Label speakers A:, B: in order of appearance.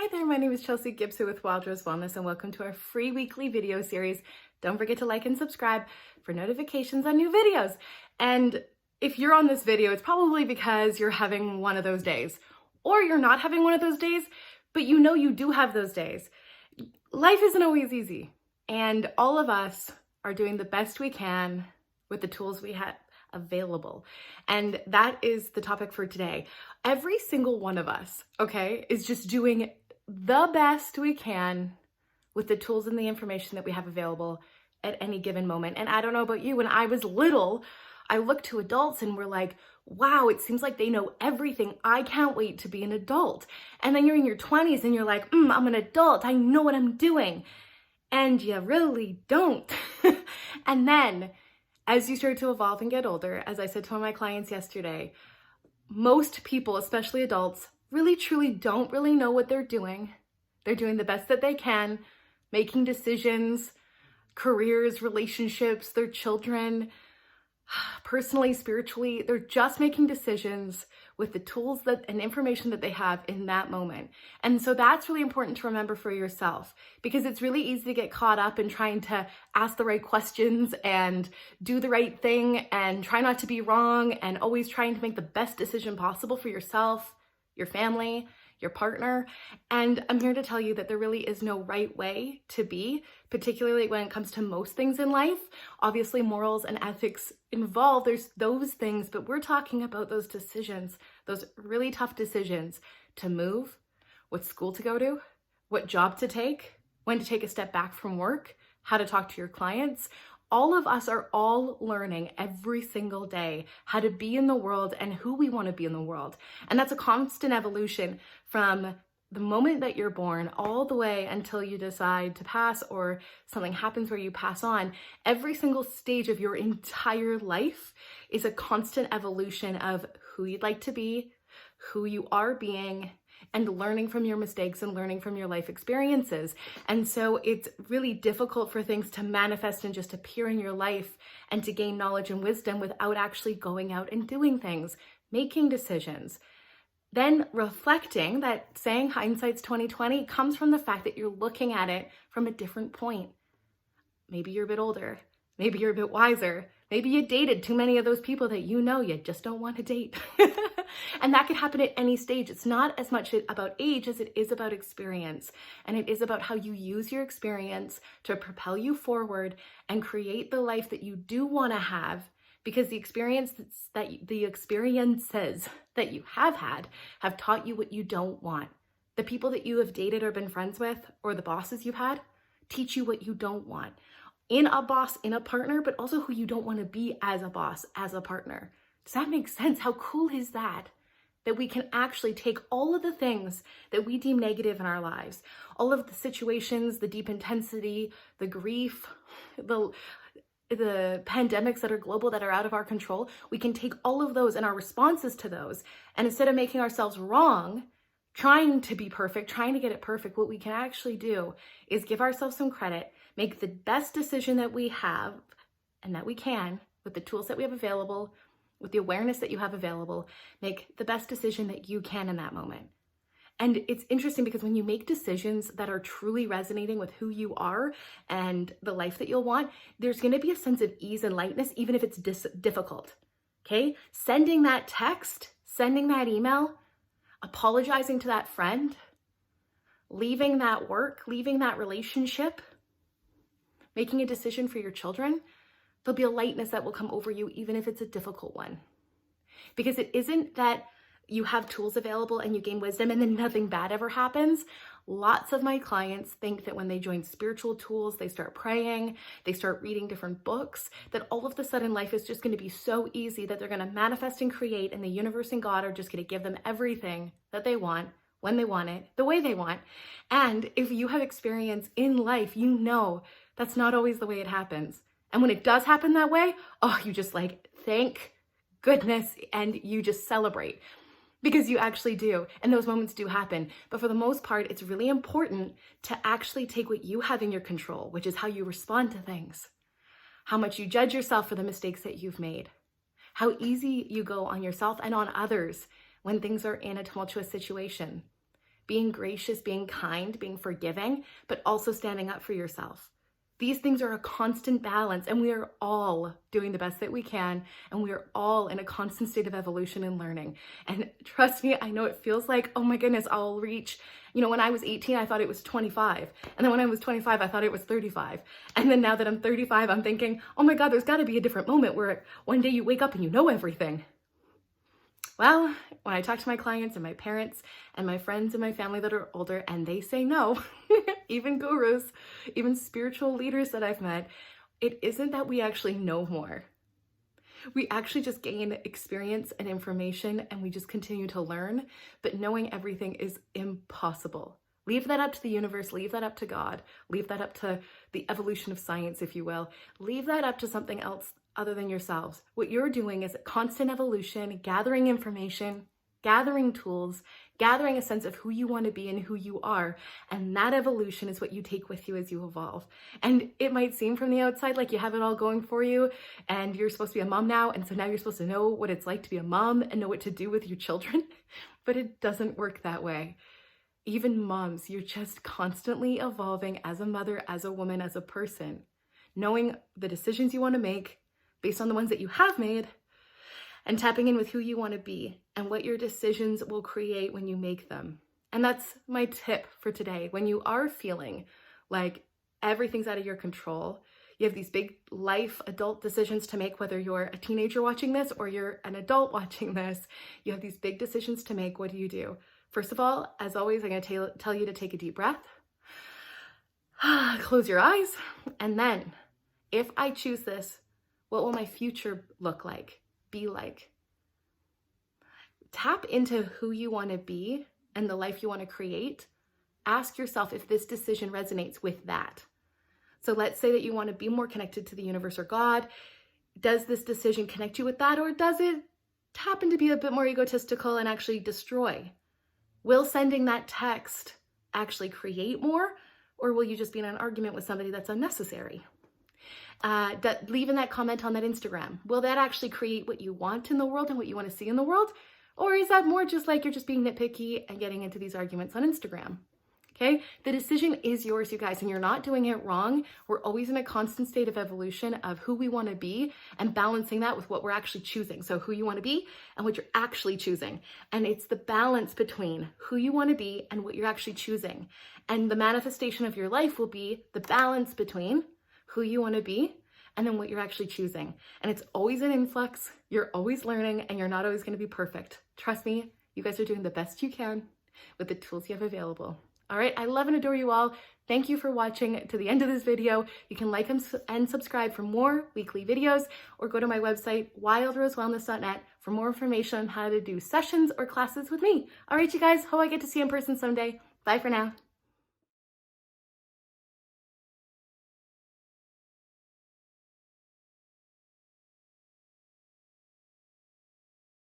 A: Hi there, my name is Chelsea Gibson with Wild Rose Wellness and welcome to our free weekly video series. Don't forget to like and subscribe for notifications on new videos. And if you're on this video, it's probably because you're having one of those days, or you're not having one of those days, but you know you do have those days. Life isn't always easy, and all of us are doing the best we can with the tools we have available. And that is the topic for today. Every single one of us, okay, is just doing the best we can with the tools and the information that we have available at any given moment. And I don't know about you, when I was little, I looked to adults and were like, wow, it seems like they know everything. I can't wait to be an adult. And then you're in your 20s and you're like, I'm an adult. I know what I'm doing. And you really don't. And then as you start to evolve and get older, as I said to one of my clients yesterday, most people, especially adults, really truly don't really know what they're doing. They're doing the best that they can, making decisions, careers, relationships, their children, personally, spiritually, they're just making decisions with the tools and information that they have in that moment. And so that's really important to remember for yourself, because it's really easy to get caught up in trying to ask the right questions and do the right thing and try not to be wrong and always trying to make the best decision possible for yourself, your family, your partner. And I'm here to tell you that there really is no right way to be, particularly when it comes to most things in life. Obviously, morals and ethics involved, there's those things, but we're talking about those decisions, those really tough decisions to move, what school to go to, what job to take, when to take a step back from work, how to talk to your clients. All of us are all learning every single day how to be in the world and who we want to be in the world. And that's a constant evolution from the moment that you're born all the way until you decide to pass or something happens where you pass on. Every single stage of your entire life is a constant evolution of who you'd like to be, who you are being, and learning from your mistakes and learning from your life experiences. And so it's really difficult for things to manifest and just appear in your life and to gain knowledge and wisdom without actually going out and doing things, making decisions. Then reflecting, that saying hindsight's 2020 comes from the fact that you're looking at it from a different point. Maybe you're a bit older. Maybe you're a bit wiser. Maybe you dated too many of those people that you know you just don't want to date. And that could happen at any stage. It's not as much about age as it is about experience. And it is about how you use your experience to propel you forward and create the life that you do want to have, because the experiences that you have had have taught you what you don't want. The people that you have dated or been friends with, or the bosses you've had, teach you what you don't want. In a boss, in a partner, but also who you don't want to be as a boss, as a partner. Does that make sense? How cool is that? That we can actually take all of the things that we deem negative in our lives, all of the situations, the deep intensity, the grief, the pandemics that are global, that are out of our control. We can take all of those and our responses to those, and instead of making ourselves wrong, trying to be perfect, trying to get it perfect, what we can actually do is give ourselves some credit, make the best decision that we have and that we can with the tools that we have available, with the awareness that you have available, make the best decision that you can in that moment. And it's interesting because when you make decisions that are truly resonating with who you are and the life that you'll want, there's going to be a sense of ease and lightness, even if it's difficult. Okay? Sending that text, sending that email, apologizing to that friend, leaving that work, leaving that relationship, making a decision for your children, there'll be a lightness that will come over you, even if it's a difficult one. Because it isn't that you have tools available and you gain wisdom and then nothing bad ever happens. Lots of my clients think that when they join spiritual tools, they start praying, they start reading different books, that all of a sudden life is just going to be so easy that they're going to manifest and create, and the universe and God are just going to give them everything that they want, when they want it, the way they want. And if you have experience in life, you know that's not always the way it happens. And when it does happen that way, you just like, thank goodness, and you just celebrate, because you actually do. And those moments do happen. But for the most part, it's really important to actually take what you have in your control, which is how you respond to things, how much you judge yourself for the mistakes that you've made, how easy you go on yourself and on others when things are in a tumultuous situation. being gracious, being kind, being forgiving, but also standing up for yourself. These things are a constant balance, and we are all doing the best that we can, and we are all in a constant state of evolution and learning. And trust me, I know it feels like, oh my goodness, I'll reach, when I was 18, I thought it was 25. And then when I was 25, I thought it was 35. And then now that I'm 35, I'm thinking, oh my God, there's got to be a different moment where one day you wake up and you know everything. Well, when I talk to my clients and my parents and my friends and my family that are older and they say no, even gurus, even spiritual leaders that I've met, it isn't that we actually know more. We actually just gain experience and information and we just continue to learn, but knowing everything is impossible. Leave that up to the universe, leave that up to God, leave that up to the evolution of science, if you will. Leave that up to something else other than yourselves. What you're doing is a constant evolution, gathering information, gathering tools, gathering a sense of who you want to be and who you are. And that evolution is what you take with you as you evolve. And it might seem from the outside like you have it all going for you and you're supposed to be a mom now. And so now you're supposed to know what it's like to be a mom and know what to do with your children. But it doesn't work that way. Even moms, you're just constantly evolving as a mother, as a woman, as a person, knowing the decisions you want to make based on the ones that you have made, and tapping in with who you want to be and what your decisions will create when you make them. And that's my tip for today. When you are feeling like everything's out of your control, you have these big life adult decisions to make, whether you're a teenager watching this or you're an adult watching this, you have these big decisions to make. What do? First of all, as always, I'm going to tell you to take a deep breath, close your eyes, and then if I choose this, what will my future look like, be like? Tap into who you want to be and the life you want to create. Ask yourself if this decision resonates with that. So let's say that you want to be more connected to the universe or God. Does this decision connect you with that, or does it happen to be a bit more egotistical and actually destroy? Will sending that text actually create more, or will you just be in an argument with somebody that's unnecessary? Leaving that comment on that Instagram, will that actually create what you want in the world and what you want to see in the world? Or is that more just like you're just being nitpicky and getting into these arguments on Instagram? Okay, the decision is yours, you guys, and you're not doing it wrong. We're always in a constant state of evolution of who we want to be and balancing that with what we're actually choosing. So who you want to be and what you're actually choosing. And it's the balance between who you want to be and what you're actually choosing. And the manifestation of your life will be the balance between who you want to be and then what you're actually choosing. And it's always an influx. You're always learning and you're not always going to be perfect. Trust me, you guys are doing the best you can with the tools you have available. All right, I love and adore you all. Thank you for watching to the end of this video. You can like and subscribe for more weekly videos, or go to my website, wildrosewellness.net, for more information on how to do sessions or classes with me. All right, you guys, hope I get to see you in person someday. Bye for now.